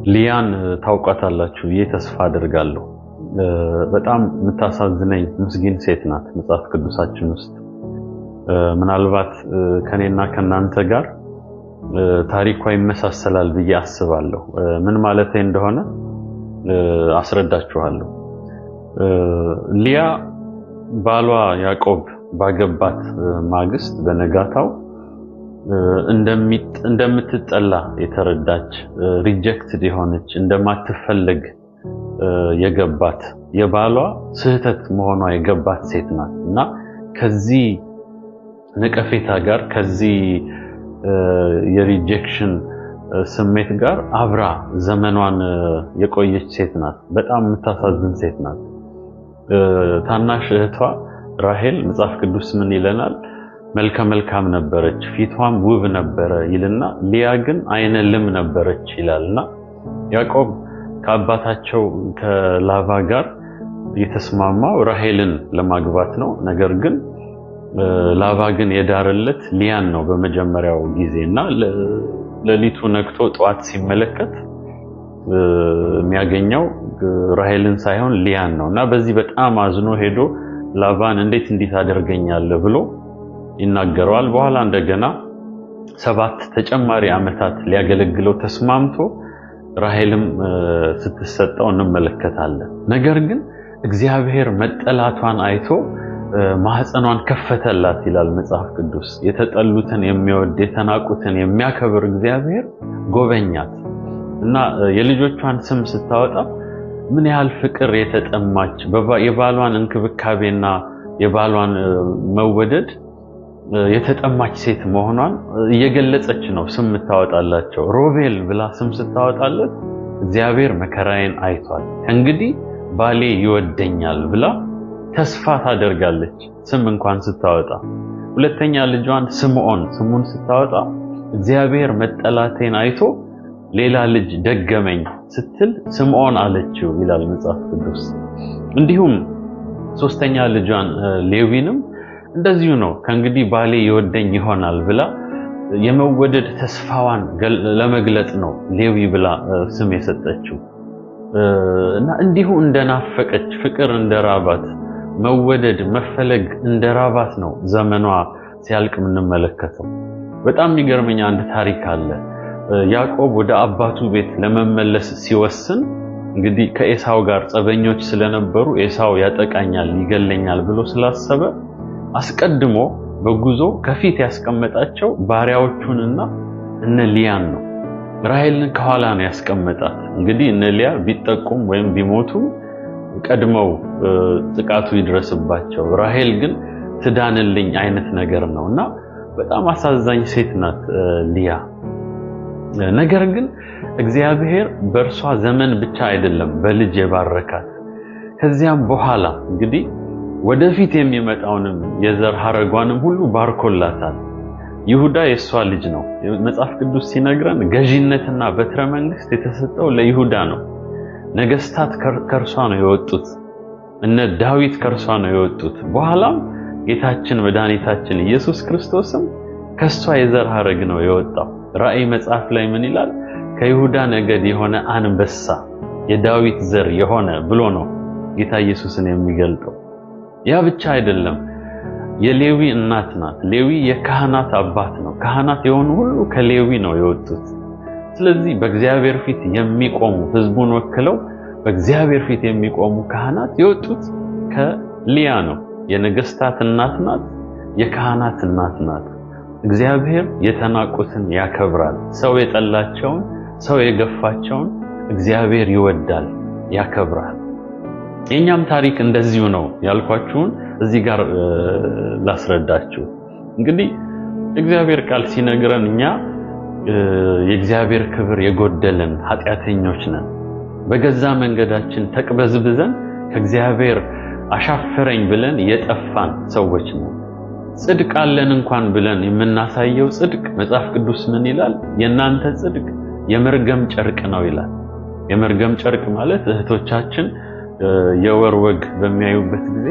ሊያን ታውቃታላችሁ ብዬ ተስፋ አደርጋለሁ። በጣም የምታሳዝነኝ ምስኪን ሴት ናት። መጽሐፍ ቅዱሳችን ውስጥ ምናልባት ከኔና ከናንተ ጋር ታሪኳ ይመሳሰላል ብዬ አስባለሁ። ምን ማለት እንደሆነ አስረዳችኋለሁ። ሊያ ባሏ ያዕቆብ ባገባት ማግስት በነጋታው እንደምትጠላ የተረዳች ሪጀክትድ የሆነች እንደማትፈልግ የገባት የባሏ ስህተት መሆኗ የገባት ሴት ናት እና ከዚህ ነቀፌታ ጋር ከዚህ የሪጀክሽን ስሜት ጋር አብራ ዘመኗን የቆየች ሴት ናት። በጣም የምታሳዝን ሴት ናት። ታናሽ እህቷ ራሄል መጽሐፍ ቅዱስ ምን ይለናል? መልከ መልካም ነበረች፣ ፊቷም ውብ ነበረ ይልና ሊያ ግን አይነ ልም ነበረች ይላልና ያዕቆብ ከአባታቸው ከላባ ጋር የተስማማው ራሄልን ለማግባት ነው። ነገር ግን ላባ ግን የዳረለት ሊያን ነው በመጀመሪያው ጊዜና ለሊቱ ነግቶ ጧት ሲመለከት የሚያገኘው ራሄልን ሳይሆን ሊያን ነውና በዚህ በጣም አዝኖ ሄዶ ላባን እንዴት ታደርገኛለህ ብሎ ይናገረዋል። በኋላ እንደገና 7 ተጨማሪ ዓመታት ሊያገለግለው ተስማምቶ ራሄልም ስትሰጠው እንመለከታለን። ነገር ግን እግዚአብሔር መጠላቷን አይቶ ማህፀኗን ከፈተላት ይላል መጽሐፍ ቅዱስ። የተጠሉትን የሚወድ የተናቁትን የሚያከብር እግዚአብሔር ጎበኛት እና የልጆቿን ስም ስታወጣ ምን ያህል ፍቅር የተጠማች የባሏን እንክብካቤና የባሏን መወደድ የተጠማች ሴት መሆኗን እየገለጸች ነው ስም ታወጣላቸው። ሮቤል ብላ ስም ስታወጣለት እግዚአብሔር መከራዬን አይቷል፣ እንግዲህ ባሌ ይወደኛል ብላ ተስፋ ታደርጋለች ስም እንኳን ስታወጣ። ሁለተኛ ልጇን ስሙን ስታወጣ እግዚአብሔር መጠላቴን አይቶ ሌላ ልጅ ደገመኝ ስትል ስምዖን አለችው ይላል መጽሐፍ ቅዱስ። እንዲሁም ሶስተኛ ልጇን ሌዊንም እንደዚሁ ነው ከእንግዲህ ባሌ ይወደኝ ይሆናል ብላ የመወደድ ተስፋዋን ለመግለጽ ነው ሌዊ ብላ ስም የሰጠችው እና እንዲሁ እንደናፈቀች ፍቅር እንደራባት መወደድ መፈለግ እንደራባት ነው ዘመኗ ሲያልቅ የምንመለከተው። በጣም የሚገርመኝ አንድ ታሪክ አለ። ያዕቆብ ወደ አባቱ ቤት ለመመለስ ሲወስን እንግዲህ ከኤሳው ጋር ጸበኞች ስለነበሩ ኤሳው ያጠቃኛል ይገለኛል ብሎ ስላሰበ አስቀድሞ በጉዞ ከፊት ያስቀመጣቸው ባሪያዎቹንና እነ ሊያን ነው። ራሄልን ከኋላ ነው ያስቀመጣት። እንግዲህ እነ ሊያ ቢጠቁም ወይም ቢሞቱም ቀድመው ጥቃቱ ይድረስባቸው፣ ራሄል ግን ትዳንልኝ አይነት ነገር ነውና በጣም አሳዛኝ ሴት ናት ሊያ። ነገር ግን እግዚአብሔር በእርሷ ዘመን ብቻ አይደለም በልጅ የባረካት። ከዚያም በኋላ እንግዲህ ወደፊት የሚመጣውንም የዘር ሐረጓንም ሁሉ ባርኮላታል። ይሁዳ የሷ ልጅ ነው። መጽሐፍ ቅዱስ ሲነግረን ገዢነትና በትረ መንግስት የተሰጠው ለይሁዳ ነው። ነገስታት ከርሷ ነው የወጡት። እነ ዳዊት ከርሷ ነው የወጡት። በኋላም ጌታችን መድኃኒታችን ኢየሱስ ክርስቶስም ከሷ የዘር ሐረግ ነው የወጣው። ራእይ መጽሐፍ ላይ ምን ይላል? ከይሁዳ ነገድ የሆነ አንበሳ የዳዊት ዘር የሆነ ብሎ ነው ጌታ ኢየሱስን የሚገልጠው። ያ ብቻ አይደለም፣ የሌዊ እናት ናት። ሌዊ የካህናት አባት ነው። ካህናት የሆኑ ሁሉ ከሌዊ ነው የወጡት። ስለዚህ በእግዚአብሔር ፊት የሚቆሙ ህዝቡን ወክለው በእግዚአብሔር ፊት የሚቆሙ ካህናት የወጡት ከሊያ ነው። የነገስታት እናት ናት፣ የካህናት እናት ናት። እግዚአብሔር የተናቁትን ያከብራል። ሰው የጠላቸውን ሰው የገፋቸውን እግዚአብሔር ይወዳል፣ ያከብራል። የኛም ታሪክ እንደዚሁ ነው ያልኳችሁን እዚህ ጋር ላስረዳችሁ። እንግዲህ እግዚአብሔር ቃል ሲነግረን እኛ የእግዚአብሔር ክብር የጎደለን ኃጢአተኞች ነን። በገዛ መንገዳችን ተቅበዝብዘን ከእግዚአብሔር አሻፈረኝ ብለን የጠፋን ሰዎች ነን። ጽድቅ አለን እንኳን ብለን የምናሳየው ጽድቅ መጽሐፍ ቅዱስ ምን ይላል? የእናንተ ጽድቅ የመርገም ጨርቅ ነው ይላል። የመርገም ጨርቅ ማለት እህቶቻችን የወር ወግ በሚያዩበት ጊዜ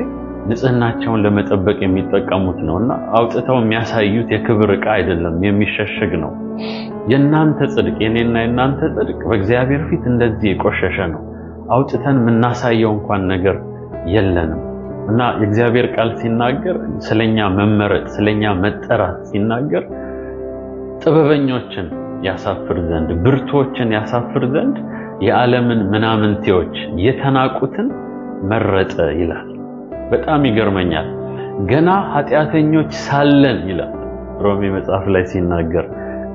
ንጽህናቸውን ለመጠበቅ የሚጠቀሙት ነውና አውጥተው የሚያሳዩት የክብር ዕቃ አይደለም፣ የሚሸሽግ ነው። የናንተ ጽድቅ የኔና የናንተ ጽድቅ በእግዚአብሔር ፊት እንደዚህ የቆሸሸ ነው። አውጥተን የምናሳየው እንኳን ነገር የለንም እና የእግዚአብሔር ቃል ሲናገር ስለኛ መመረጥ ስለኛ መጠራት ሲናገር ጥበበኞችን ያሳፍር ዘንድ ብርቶችን ያሳፍር ዘንድ የዓለምን ምናምንቴዎች የተናቁትን መረጠ ይላል። በጣም ይገርመኛል። ገና ኃጢአተኞች ሳለን ይላል ሮሜ መጽሐፍ ላይ ሲናገር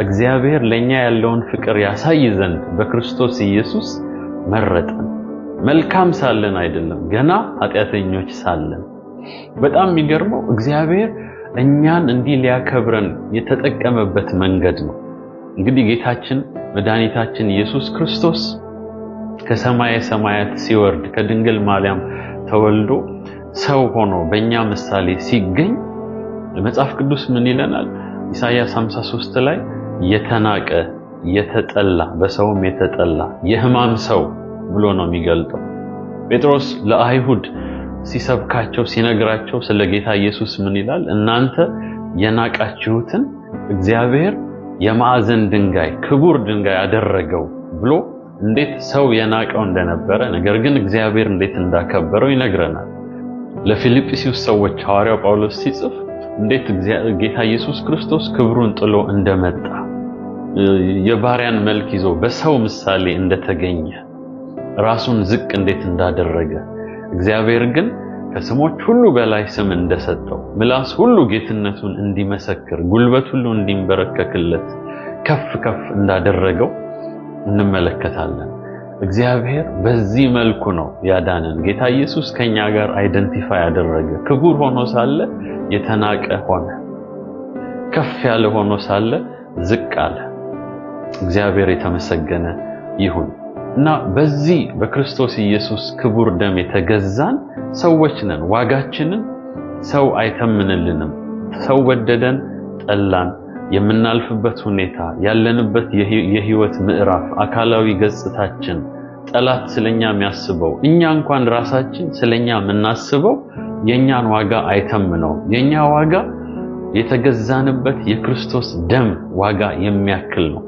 እግዚአብሔር ለኛ ያለውን ፍቅር ያሳይ ዘንድ በክርስቶስ ኢየሱስ መረጠን። መልካም ሳለን አይደለም፣ ገና ኃጢአተኞች ሳለን። በጣም የሚገርመው እግዚአብሔር እኛን እንዲህ ሊያከብረን የተጠቀመበት መንገድ ነው። እንግዲህ ጌታችን መድኃኒታችን ኢየሱስ ክርስቶስ ከሰማየ ሰማያት ሲወርድ ከድንግል ማርያም ተወልዶ ሰው ሆኖ በእኛ ምሳሌ ሲገኝ መጽሐፍ ቅዱስ ምን ይለናል? ኢሳይያስ 53 ላይ የተናቀ የተጠላ በሰውም የተጠላ የሕማም ሰው ብሎ ነው የሚገልጠው። ጴጥሮስ ለአይሁድ ሲሰብካቸው ሲነግራቸው ስለ ጌታ ኢየሱስ ምን ይላል? እናንተ የናቃችሁትን እግዚአብሔር የማዕዘን ድንጋይ ክቡር ድንጋይ አደረገው ብሎ እንዴት ሰው የናቀው እንደነበረ ነገር ግን እግዚአብሔር እንዴት እንዳከበረው ይነግረናል። ለፊልጵስዩስ ሰዎች ሐዋርያው ጳውሎስ ሲጽፍ እንዴት ጌታ ኢየሱስ ክርስቶስ ክብሩን ጥሎ እንደመጣ የባሪያን መልክ ይዞ በሰው ምሳሌ እንደተገኘ ራሱን ዝቅ እንዴት እንዳደረገ እግዚአብሔር ግን ከስሞች ሁሉ በላይ ስም እንደሰጠው ምላስ ሁሉ ጌትነቱን እንዲመሰክር ጉልበት ሁሉ እንዲንበረከክለት ከፍ ከፍ እንዳደረገው እንመለከታለን። እግዚአብሔር በዚህ መልኩ ነው ያዳነን። ጌታ ኢየሱስ ከኛ ጋር አይደንቲፋይ ያደረገ ክቡር ሆኖ ሳለ የተናቀ ሆነ፣ ከፍ ያለ ሆኖ ሳለ ዝቅ አለ። እግዚአብሔር የተመሰገነ ይሁን እና በዚህ በክርስቶስ ኢየሱስ ክቡር ደም የተገዛን ሰዎች ነን። ዋጋችንን ሰው አይተምንልንም። ሰው ወደደን ጠላን፣ የምናልፍበት ሁኔታ ያለንበት የህይወት ምዕራፍ አካላዊ ገጽታችን ጠላት ስለኛ የሚያስበው እኛ እንኳን ራሳችን ስለኛ የምናስበው የኛን ዋጋ አይተምነው። የኛ ዋጋ የተገዛንበት የክርስቶስ ደም ዋጋ የሚያክል ነው።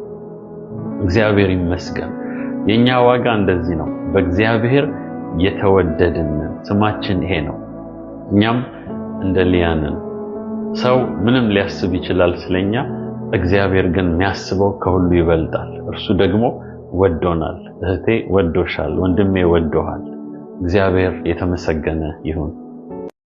እግዚአብሔር ይመስገን። የኛ ዋጋ እንደዚህ ነው። በእግዚአብሔር የተወደድን ስማችን ይሄ ነው። እኛም እንደ ሊያንን ሰው ምንም ሊያስብ ይችላል ስለኛ፣ እግዚአብሔር ግን የሚያስበው ከሁሉ ይበልጣል። እርሱ ደግሞ ወዶናል። እህቴ ወዶሻል፣ ወንድሜ ወዶሃል። እግዚአብሔር የተመሰገነ ይሁን።